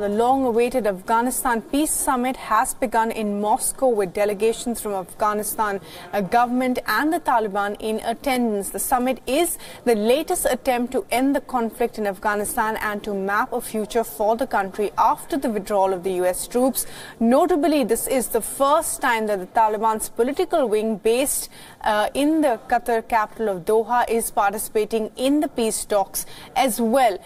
The long-awaited Afghanistan Peace Summit has begun in Moscow with delegations from Afghanistan government and the Taliban in attendance. The summit is the latest attempt to end the conflict in Afghanistan and to map a future for the country after the withdrawal of the US troops. Notably, this is the first time that the Taliban's political wing based in the Qatar capital of Doha is participating in the peace talks as well.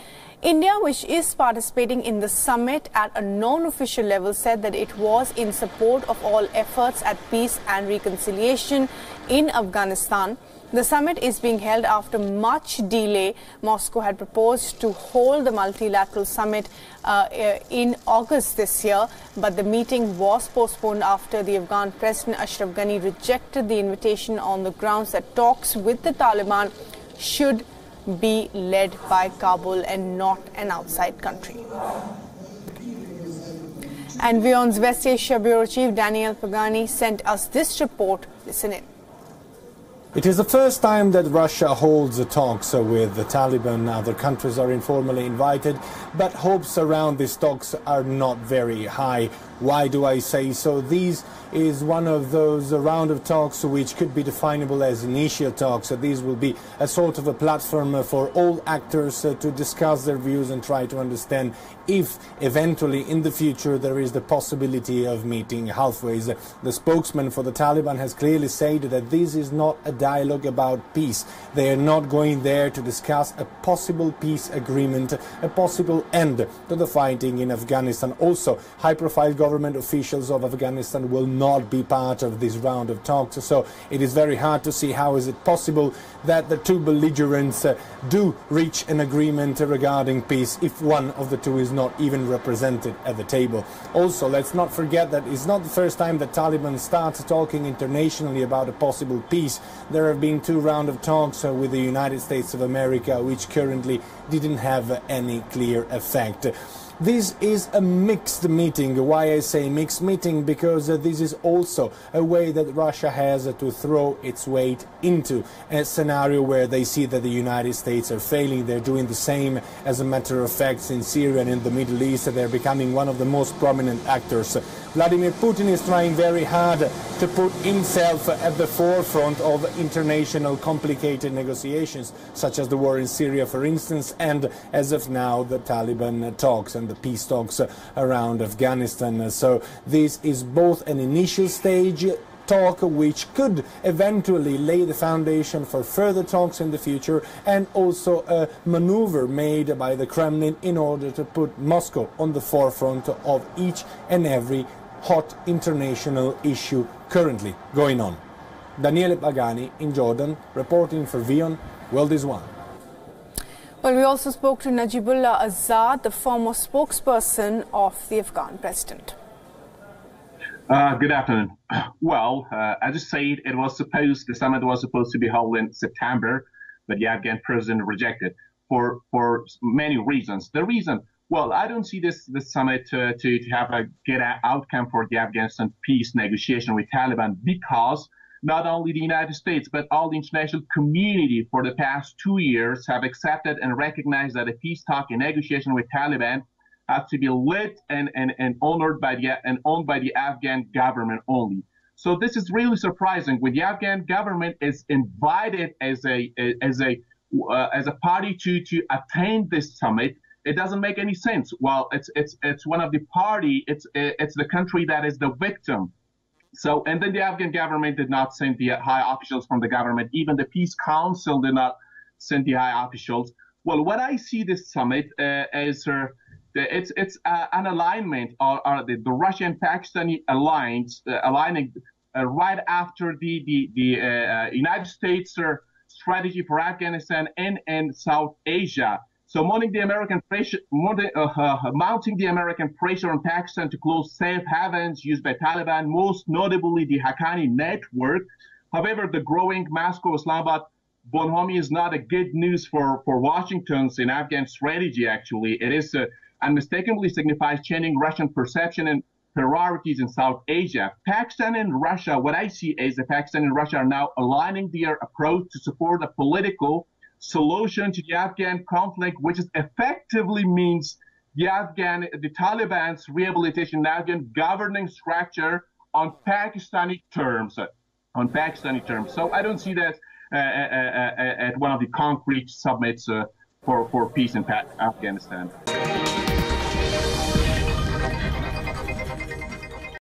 India, which is participating in the summit at a non-official level, said that it was in support of all efforts at peace and reconciliation in Afghanistan. The summit is being held after much delay. Moscow had proposed to hold the multilateral summit in August this year, but the meeting was postponed after the Afghan President Ashraf Ghani rejected the invitation on the grounds that talks with the Taliban should be led by Kabul and not an outside country. And Wion's West Asia Bureau Chief Daniel Pagani sent us this report. Listen in. It is the first time that Russia holds the talks with the Taliban. Other countries are informally invited, but hopes around these talks are not very high. Why do I say so? These is one of those round of talks which could be definable as initial talks. So these will be a sort of a platform for all actors to discuss their views and try to understand if eventually in the future there is the possibility of meeting halfway. The spokesman for the Taliban has clearly said that this is not a dialogue about peace. They are not going there to discuss a possible peace agreement, a possible end to the fighting in Afghanistan. Also, high-profile government officials of Afghanistan will not be part of this round of talks. So it is very hard to see how is it possible that the two belligerents do reach an agreement regarding peace if one of the two is not even represented at the table. Also, let's not forget that it's not the first time that Taliban starts talking internationally about a possible peace. There have been two rounds of talks with the United States of America, which currently didn't have any clear effect. This is a mixed meeting. Why I say mixed meeting? Because this is also a way that Russia has to throw its weight into a scenario where they see that the United States are failing. They're doing the same, as a matter of fact, in Syria and in the Middle East. They're becoming one of the most prominent actors. Vladimir Putin is trying very hard to put himself at the forefront of international complicated negotiations, such as the war in Syria, for instance, and as of now the Taliban talks and the peace talks around Afghanistan. So this is both an initial stage talk which could eventually lay the foundation for further talks in the future, and also a maneuver made by the Kremlin in order to put Moscow on the forefront of each and every hot international issue currently going on. Daniele Pagani in Jordan, reporting for Wion. World is One. Well, we also spoke to Najibullah Assad, the former spokesperson of the Afghan president. Good afternoon. Well, as I said, the summit was supposed to be held in September, but the Afghan president rejected for many reasons. The reason, well, I don't see this summit to have a good outcome for the Afghanistan peace negotiation with Taliban, because not only the United States, but all the international community for the past 2 years have accepted and recognized that a peace talk and negotiation with Taliban have to be led and honored by and owned by the Afghan government only. So this is really surprising. When the Afghan government is invited as a party to attend this summit, it doesn't make any sense. Well, it's one of the party. It's the country that is the victim. So, and then the Afghan government did not send the high officials from the government. Even the Peace Council did not send the high officials. Well, what I see this summit is it's an alignment, or the Russian-Pakistani alliance aligning right after the United States strategy for Afghanistan and South Asia. So mounting the American pressure on Pakistan to close safe havens used by Taliban, most notably the Haqqani network. However, the growing Moscow-Islamabad bonhomie is not a good news for Washington's in Afghan strategy, actually. It is unmistakably signifies changing Russian perception and priorities in South Asia. Pakistan and Russia, what I see is that Pakistan and Russia are now aligning their approach to support a political solution to the Afghan conflict, which is effectively means the Taliban's rehabilitation, the Afghan governing structure on Pakistani terms. So I don't see that at one of the concrete summits for peace in Afghanistan.